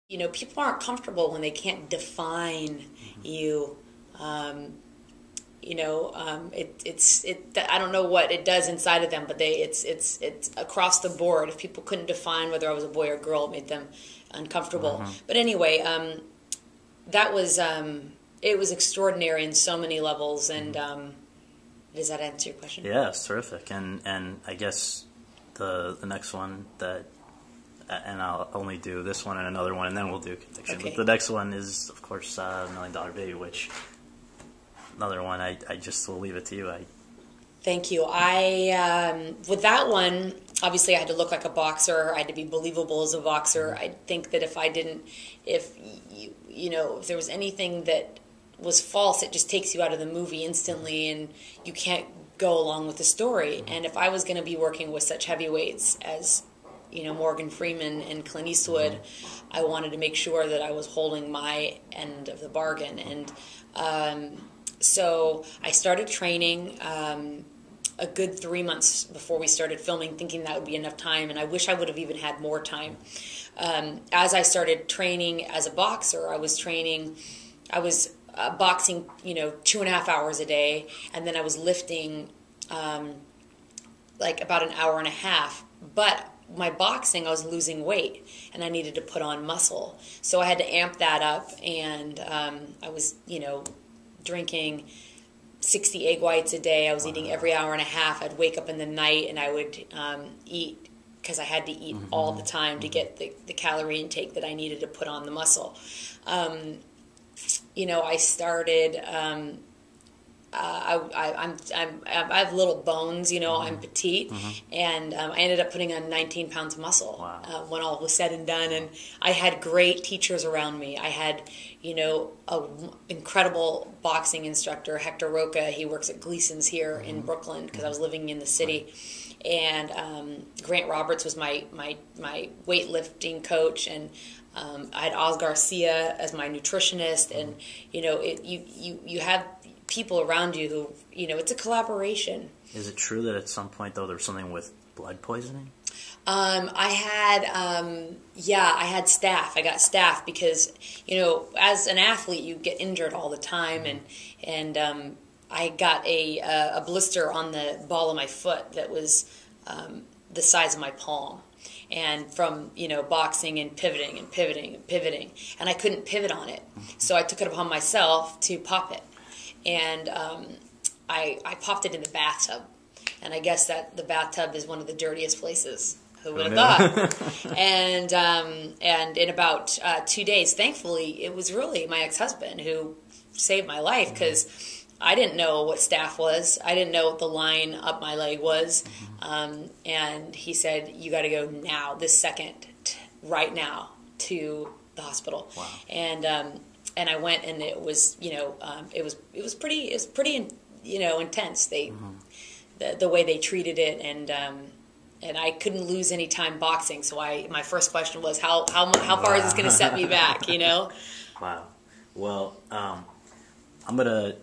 People aren't comfortable when they can't define you. Um, I don't know what it does inside of them, but it's across the board. If people couldn't define whether I was a boy or a girl, it made them uncomfortable. But anyway, that was it was extraordinary in so many levels. And does that answer your question? Yeah, it's terrific. And I guess the next one that, and I'll only do this one and another one, and then we'll do Conviction. Okay. But the next one is, of course, $1 Million Baby, which another one. I just will leave it to you. Thank you. With that one, obviously I had to look like a boxer. I had to be believable as a boxer. I think that if there was anything that was false, it just takes you out of the movie instantly, and you can't go along with the story. And if I was going to be working with such heavyweights as Morgan Freeman and Clint Eastwood, I wanted to make sure that I was holding my end of the bargain. And so I started training a good 3 months before we started filming, thinking that would be enough time, and I wish I would have even had more time. As I started training as a boxer, I was boxing, 2.5 hours a day, and then I was lifting like about an hour and a half. But my boxing, I was losing weight, and I needed to put on muscle. So I had to amp that up, and I was, drinking 60 egg whites a day. I was eating every hour and a half. I'd wake up in the night, and I would eat, because I had to eat all the time to get the calorie intake that I needed to put on the muscle. I started... I have little bones, I'm petite, and I ended up putting on 19 pounds of muscle when all was said and done. And I had great teachers around me. I had, an incredible boxing instructor, Hector Roca. He works at Gleason's here in Brooklyn, because I was living in the city. And Grant Roberts was my weightlifting coach, and I had Oz Garcia as my nutritionist. And you have people around you who, it's a collaboration. Is it true that at some point, though, there was something with blood poisoning? I had staph. I got staph because, as an athlete, you get injured all the time, and I got a blister on the ball of my foot that was the size of my palm. And from, boxing and pivoting and pivoting and pivoting, and I couldn't pivot on it. So I took it upon myself to pop it. And I popped it in the bathtub. And I guess that the bathtub is one of the dirtiest places. Who would have thought? And in about 2 days, thankfully, it was really my ex-husband who saved my life, because I didn't know what staph was. I didn't know what the line up my leg was. And he said, you got to go now, this second, right now, to the hospital. Wow. And I went, and it was, it was pretty intense. The way they treated it, and I couldn't lose any time boxing. So my first question was, how far is this going to set me back? Wow. Well, I'm gonna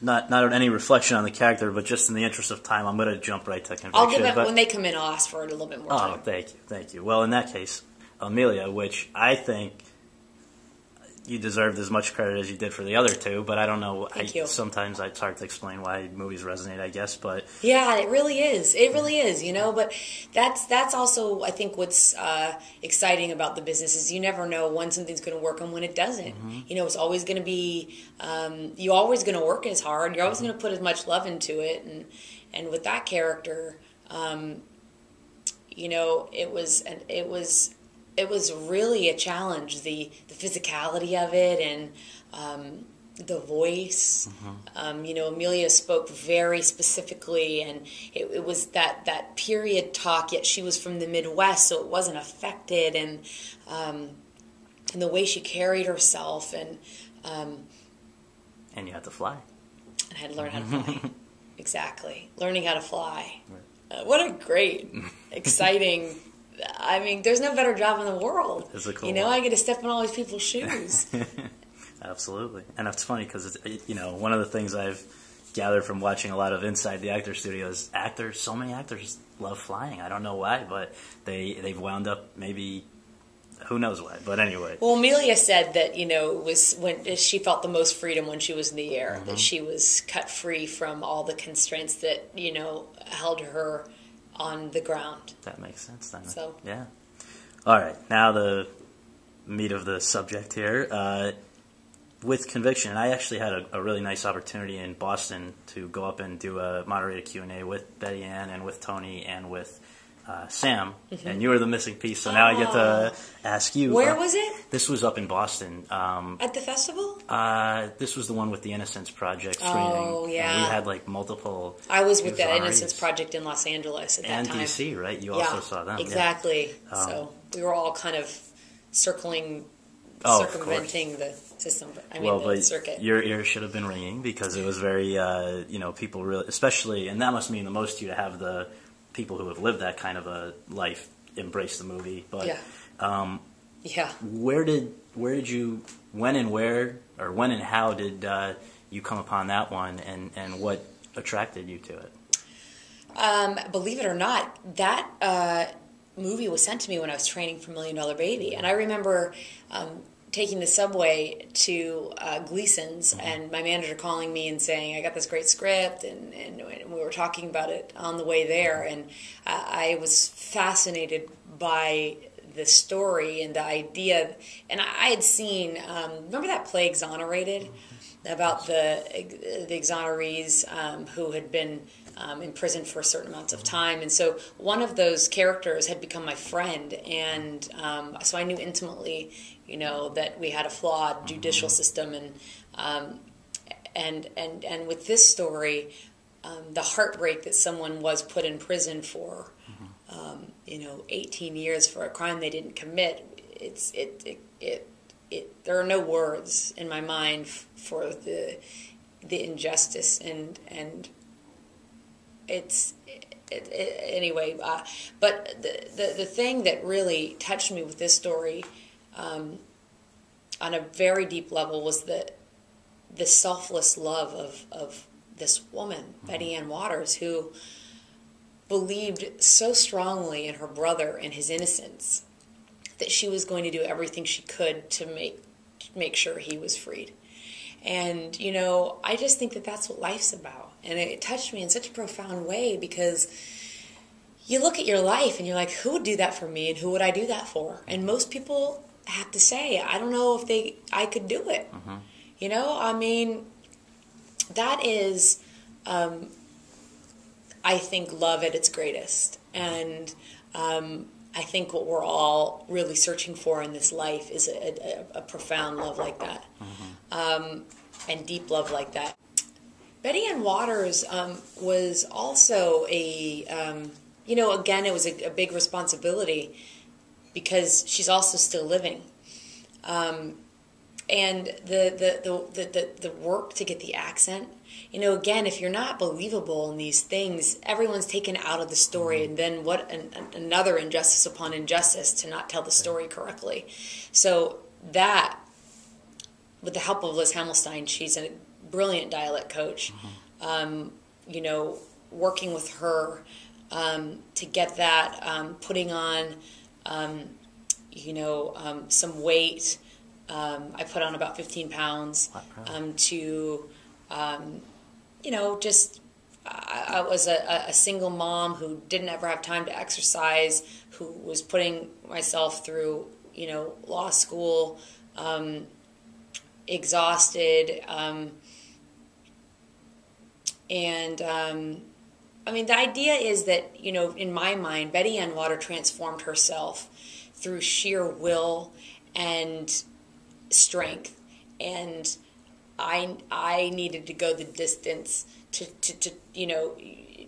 not any reflection on the character, but just in the interest of time, I'm gonna jump right to Conviction. I'll give it when they come in. I'll ask for it a little bit more time. Oh, thank you. Well, in that case, Amelia, which I think you deserved as much credit as you did for the other two, but I don't know. Thank you. Sometimes it's hard to explain why movies resonate, I guess. But yeah, it really is. It really is, But that's also, I think, what's exciting about the business is you never know when something's going to work and when it doesn't. It's always going to be. You're always going to work as hard. You're always going to put as much love into it, and with that character, it was really a challenge, the physicality of it, and the voice. Amelia spoke very specifically, and it was that period talk, yet she was from the Midwest, so it wasn't affected, and the way she carried herself, and you had to fly. And I had to learn how to fly. Exactly. Learning how to fly. Right. What a great, exciting... I mean, there's no better job in the world. It's a cool one. I get to step in all these people's shoes. Absolutely. And it's funny because, one of the things I've gathered from watching a lot of Inside the Actor Studio is so many actors love flying. I don't know why, but they've wound up maybe Who knows why? But anyway. Well, Amelia said that, you know, it was when she felt the most freedom when she was in the air, that she was cut free from all the constraints that, you know, held her on the ground. That makes sense then. So. Yeah. All right. Now the meat of the subject here. With Conviction, I actually had a really nice opportunity in Boston to go up and do a moderated Q&A with Betty Ann and with Tony and with Sam, and you were the missing piece, so now I get to ask you. Where was it? This was up in Boston. At the festival? This was the one with the Innocence Project screening. Oh, yeah. And we had like multiple. I was with the honorees. Innocence Project in Los Angeles at that time. And DC, right? You also saw them. Exactly. Yeah. So we were all kind of circumventing the system. The circuit. Your ear should have been ringing because it was very, people really, especially, and that must mean the most to you to have the people who have lived that kind of a life embrace the movie. But where did you, when and how did you come upon that one, and what attracted you to it? Believe it or not, that movie was sent to me when I was training for $1 Million Baby, and I remember taking the subway to Gleason's, and my manager calling me and saying, I got this great script, and we were talking about it on the way there, and I was fascinated by the story and the idea, and I had seen, remember that play Exonerated? About the exonerees who had been in prison for certain amounts of time, and so one of those characters had become my friend, and so I knew intimately, that we had a flawed judicial system, and with this story, the heartbreak that someone was put in prison for, 18 years for a crime they didn't commit. There are no words in my mind for the injustice, and anyway. But the thing that really touched me with this story, on a very deep level, was the selfless love of this woman, Betty Ann Waters, who believed so strongly in her brother and his innocence that she was going to do everything she could to make sure he was freed. And, I just think that that's what life's about. And it touched me in such a profound way, because you look at your life and you're like, who would do that for me and who would I do that for? And most people have to say, I don't know if I could do it. That is, I think, love at its greatest. And I think what we're all really searching for in this life is a profound love like that, and deep love like that. Betty Ann Waters was also again, it was a big responsibility because she's also still living. And the work to get the accent, again, if you're not believable in these things, everyone's taken out of the story, and then what another injustice upon injustice to not tell the story correctly. So that, with the help of Liz Hamelstein, she's a brilliant dialect coach, working with her to get that, putting on, some weight. I put on about 15 pounds to, I was a single mom who didn't ever have time to exercise, who was putting myself through, law school, exhausted. The idea is that, in my mind, Betty Ann Water transformed herself through sheer will and strength, and I needed to go the distance to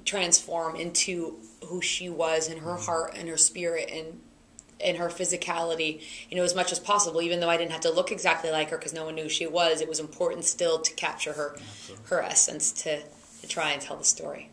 transform into who she was, in her heart and her spirit and her physicality, as much as possible. Even though I didn't have to look exactly like her because no one knew who she was, it was important still to capture her essence, to try and tell the story.